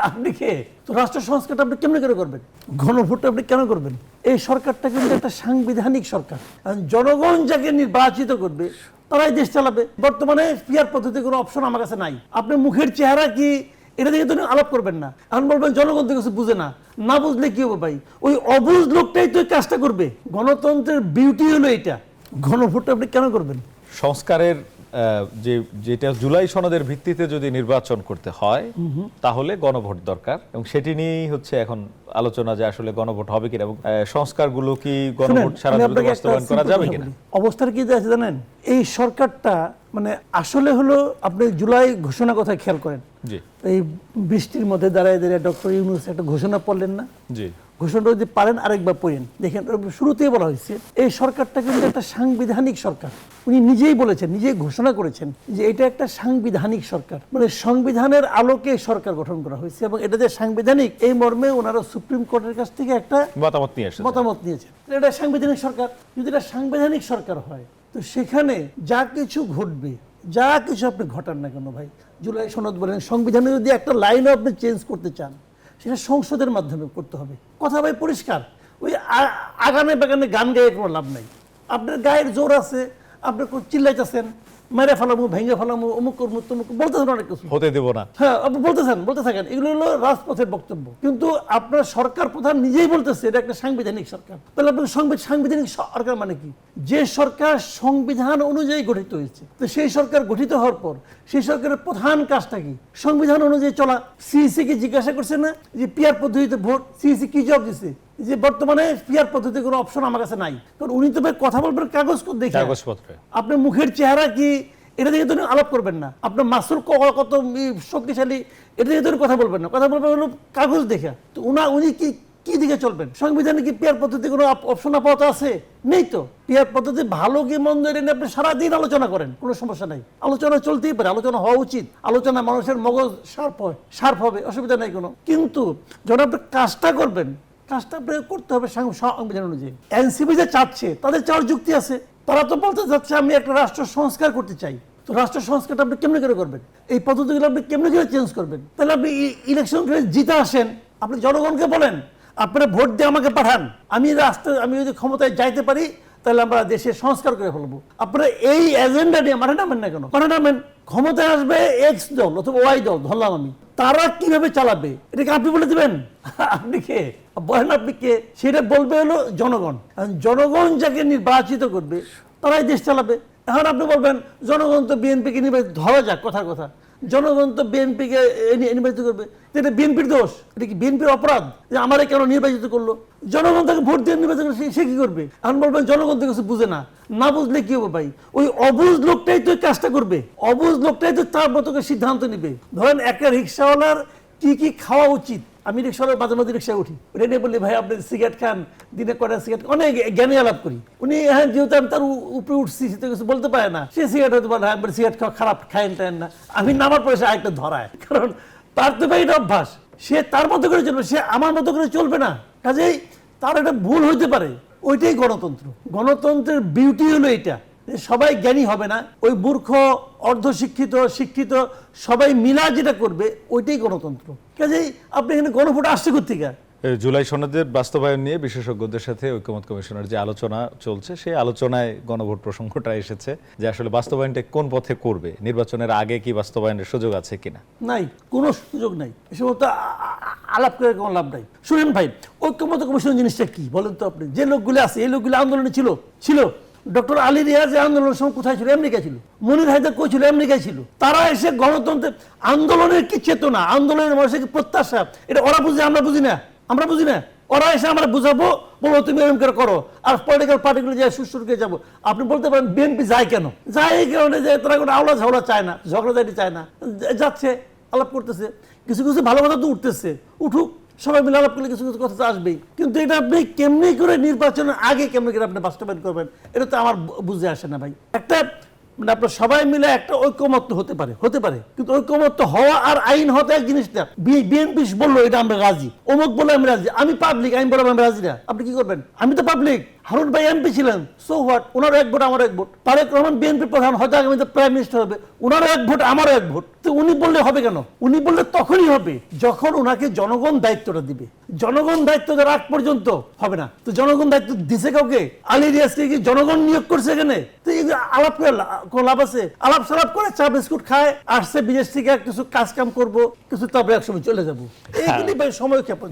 আপনি কে? তো রাষ্ট্র সংস্কারটা আপনি কেমনে করে করবেন? গণভোটটা আপনি কেন করবেন? এই সরকারটা কিন্তু একটা সাংবিধানিক সরকার। জনগণ যাকে নির্বাচিত করবে তারাই দেশ চালাবে। বর্তমানে পিয়ার পদ্ধতি কোনো অপশন আমার কাছে নাই। আপনি মুখের চেহারা কি এটা থেকে তো আলাপ করবেন না। এখন বলবেন জনগণ তো কিছু বুঝে না, না বুঝলে কি হবে ভাই? ওই অবুঝ লোকটাই তো কাজটা করবে। গণতন্ত্রের বিউটি হলো এটা। গণভোটটা আপনি কেন করবেন? সংস্কারের যেটা জুলাই সনদের ভিত্তিতে যদি নির্বাচন করতে হয় তাহলে গণভোট দরকার, এবং সেটি নিয়েই হচ্ছে এখন আলোচনা যে আসলে গণভোট হবে কিনা এবং সংস্কারগুলো কি গণভোট ছাড়া বাস্তবায়ন করা যাবে কিনা। অবস্থার কি আছে জানেন? এই সরকারটা মানে আসলে হলো, আপনি জুলাই ঘোষণা কথা খেয়াল করেন, জি, এই বৃষ্টির মধ্যে দাঁড়ায় দাঁড়িয়ে ডক্টর ইউনূস একটা ঘোষণা পড়লেন না? জি, ঘোষণাটা যদি পারেন আরেকবার পড়েন, দেখেন শুরুতেই বলা হয়েছে এই সরকারটা কিন্তু একটা সাংবিধানিক সরকার। উনি নিজেই বলেছেন, নিজেই ঘোষণা করেছেন যে এটা একটা সাংবিধানিক সরকার, মানে সংবিধানের আলোকে সরকার গঠন করা হয়েছে, এবং এটা যে সাংবিধানিক এই মর্মে ওনারা সুপ্রিম কোর্টের কাছ থেকে একটা মতামত নিয়েছেন। এটা সাংবিধানিক সরকার। যদি এটা সাংবিধানিক সরকার হয় তো সেখানে যা কিছু ঘটবে, যা কিছু আপনি ঘটান না কেন ভাই, জুলাই সনদ বলেন, সংবিধানে যদি একটা লাইনও আপনি চেঞ্জ করতে চান সেটা সংসদের মাধ্যমে করতে হবে। কথা ভাই পরিষ্কার। ওই আগানে বাগানে গান গায়ে কোনো লাভ নাই। আপনার গায়ের জোর আছে, আপনি চিল্লাইতেছেন, মেরে ফেলামু, ভেঙে ফেলামু, অমুক করবো তমুক বলতেছেন, অনেক কিছু হতে দেবো না, হ্যাঁ আপনি বলতে থাকেন। এগুলো হলো রাজপথের বক্তব্য। কিন্তু আপনার সরকার প্রধান নিজেই বলতেছে এটা একটা সাংবিধানিক সরকার। তাহলে আপনার সাংবিধানিক সরকার মানে কি? যে সরকার সংবিধান অনুযায়ী গঠিত হয়েছে, তো সেই সরকার গঠিত হওয়ার পর সেই সরকারের প্রধান কাজটা কি? সংবিধান অনুযায়ী চলা। সিইসি কে জিজ্ঞাসা করছে না যে পিয়ার পদ্ধতিতে ভোট? সিইসি কি জবাব দিচ্ছে? যে বর্তমানে পিয়ার পদ্ধতির কোনো অপশন আমার কাছে নাই। কারণ উনি তো কথা বলবেন কাগজপত্রে। আপনার মুখের চেহারা কি এটা থেকে তো আলাপ করবেন না। আপনার মাসুল কত শক্তিশালী এটা থেকে তো কথা বলবেন না। কথা বলবেন হলো কাগজ দেখে। তো উনি কি দিকে চলবেন? সংবিধানে কি পিয়ার পদ্ধতি কোনো অপশন আপাতত আছে? নেই তো। পিয়ার পদ্ধতি ভালো কি মন্দ এটা নিয়ে আপনি সারাদিন আলোচনা করেন, কোনো সমস্যা নাই। আলোচনা চলতেই পারে, আলোচনা হওয়া উচিত। আলোচনা মানুষের মগজ শার্প হবে, অসুবিধা নাই কোনো। কিন্তু যখন আপনি কাজটা করবেন, কাজটা করতে হবে সংবিধান অনুযায়ী। এনসিপি যে চাচ্ছে তাদের চাওয়ার যুক্তি আছে। তারা তো বলতে চাচ্ছে আমি একটা রাষ্ট্র সংস্কার করতে চাই। তো রাষ্ট্র সংস্কারটা আপনি কেমনে করে করবেন? এই পদ্ধতিগুলো আপনি কেমনে করে চেঞ্জ করবেন? তাহলে আপনি ইলেকশন করে জিতে আসেন, আপনি জনগণকে বলেন আপনারা ভোট দিয়ে আমাকে পাঠান, আমি যদি ক্ষমতায় যাইতে পারি তাহলে আমরা দেশের সংস্কার করে ফেলবো। আপনারা এই এজেন্ডা নিয়ে মাঠে নামেন না কেন? মাঠে নামেন। ক্ষমতায় আসবে এক্স দল অথবা ওয়াই দল, ধরলাম আমি, তারা কিভাবে চালাবে এটাকে আপনি বলে দেবেন? আপনি কে বলেন? আপনি কে? সেটা বলবে হলো জনগণ। জনগণ যাকে নির্বাচিত করবে তারাই দেশ চালাবে। এখন আপনি বলবেন জনগণ তো বিএনপিকে নির্বাচিত, ধরা যাক কথার কথা, জনগণ তো বিএনপিকে নির্বাচিত করবে, এটা বিএনপির দোষ? এটা কি বিএনপির অপরাধ যে আমারে কেন নির্বাচিত করলো? জনগণ তাকে ভোট দিয়ে নির্বাচিত করবে, সে কি করবে? এখন বলবেন জনগণ তো কিছু বুঝে না, না বুঝলে কি হবে ভাই? ওই অবুঝ লোকটাই তো কাজটা করবে। অবুঝ লোকটাই তো তার মতো সিদ্ধান্ত নিবে। ধরেন একটা রিক্সাওয়ালার কি কি খাওয়া উচিত, আমি রিক্সাওয়ালার মাঝে মাঝে রিক্সায় উঠি, ওটা নিয়ে বললি ভাই আপনি সিগারেট খান, দিনে কটা সিগারেট, অনেক জ্ঞানী আলাপ করি। উনি হ্যাঁ যেহেতু আমি তার উপরে উঠছি সে তো কিছু বলতে পারে না, সে সিগারেট হয়তো বলে হ্যাঁ সিগারেট খাওয়া খারাপ, খায়েন টায়েন না। আমি নামার পরে সে আরেকটা ধরায়, কারণ তার তো ভাই এটা অভ্যাস, সে তার মতো করে চলবে, সে আমার মতো করে চলবে না। কাজেই তার একটা ভুল হইতে পারে। ওইটাই গণতন্ত্র। গণতন্ত্রের বিউটি হলো এটা, সবাই জ্ঞানী হবে না, ওই মূর্খ অর্ধশিক্ষিত শিক্ষিত সবাই মিলা যেটা করবে ওইটাই গণতন্ত্র। কাজেই আপনি এখানে গণভোট আসছে কোত্থেকে? জুলাই সনদের বাস্তবায়ন নিয়ে বিশেষজ্ঞদের সাথে ঐক্যমত কমিশনের যে আলোচনা চলছে সেই আলোচনায় গণভোট প্রসঙ্গটা এসেছে যে আসলে বাস্তবায়নটা কোন পথে করবে, নির্বাচনের আগে কি বাস্তবায়নের সুযোগ আছে কিনা? নাই, কোনো সুযোগ নাই। এসব তো আলাপ করে কোনো লাভ নাই। শুনেন ভাই, ঐক্যমত কমিশন জিনিসটা কি বলেন তো আপনি? যে লোকগুলো আছে এই লোকগুলো আন্দোলনে ছিল। ডক্টর আলী রিয়াজ আন্দোলনের সময় কোথায় ছিল? আমেরিকা ছিল। মনির হায়দার কই ছিল? আমেরিকায় ছিল। তারা এসে গণতন্ত্রের আন্দোলনের কি চেতনা, আন্দোলনের মানুষের কি প্রত্যাশা, এটা ওরা বুঝে, আমরা বুঝি না। ওরা এসে আমরা বুঝাবো, বলবো তুমি এরকম করে করো, আর পলিটিক্যাল পার্টিগুলো যায় সুরকে যাবো। আপনি বলতে পারেন বিএনপি যায় কেন? যায় এই কারণে যে তারা কোনো আওলা ঝগড়া চায় না, ঝগড়াঝাটি চায় না, যাচ্ছে আলাপ করতেছে, কিছু কিছু ভালো কথা তো উঠতেছে, উঠুক, সবাই মিলে আলাপ করলে কিছু কিছু কথা তো আসবেই। কিন্তু এটা আপনি কেমনি করে নির্বাচনের আগে কেমনি করে আপনি বাস্তবায়ন করবেন, এটা তো আমার বুঝে আসে না ভাই। একটা মানে আপনার সবাই মিলে একটা ঐক্যমত্য হতে পারে, কিন্তু ঐক্যমত্য হওয়া আর আইন হতে এক জিনিসটা। বিএনপি বললো এটা আমরা রাজি, অমুক বলে আমি রাজি, আমি পাবলিক, আমি বললাম আমি রাজি না, আপনি কি করবেন? আমি তো পাবলিক, হারুন ভাই এমপি ছিলেন, সো হোয়াট, ওনারও এক ভোট আমারও এক ভোট। তারেক রহমান বিএনপি প্রধান, হয়তো আগামীতে প্রাইম মিনিস্টার হবে, ওনারও এক ভোট আমারও এক ভোট। তো উনি বললে হবে কেন? উনি বললে তখনই হবে যখন ওনাকে জনগণ দায়িত্বটা দিবে। জনগণ দায়িত্ব দেওয়ার আগ পর্যন্ত হবে না। তো জনগণ দায়িত্ব দিছে কাউকে? আলী রিয়াজকে কি জনগণ নিয়োগ করছে এখানে? তো এই আলাপ করে কোনো লাভ আছে? আলাপ সালাপ করে চা বিস্কুট খায়, আসছে বিদেশ থেকে কিছু কাজ কাম করবো, কিছু তারপরে একসময় চলে যাবো, এইগুলি ভাই সময় ক্ষেপণ।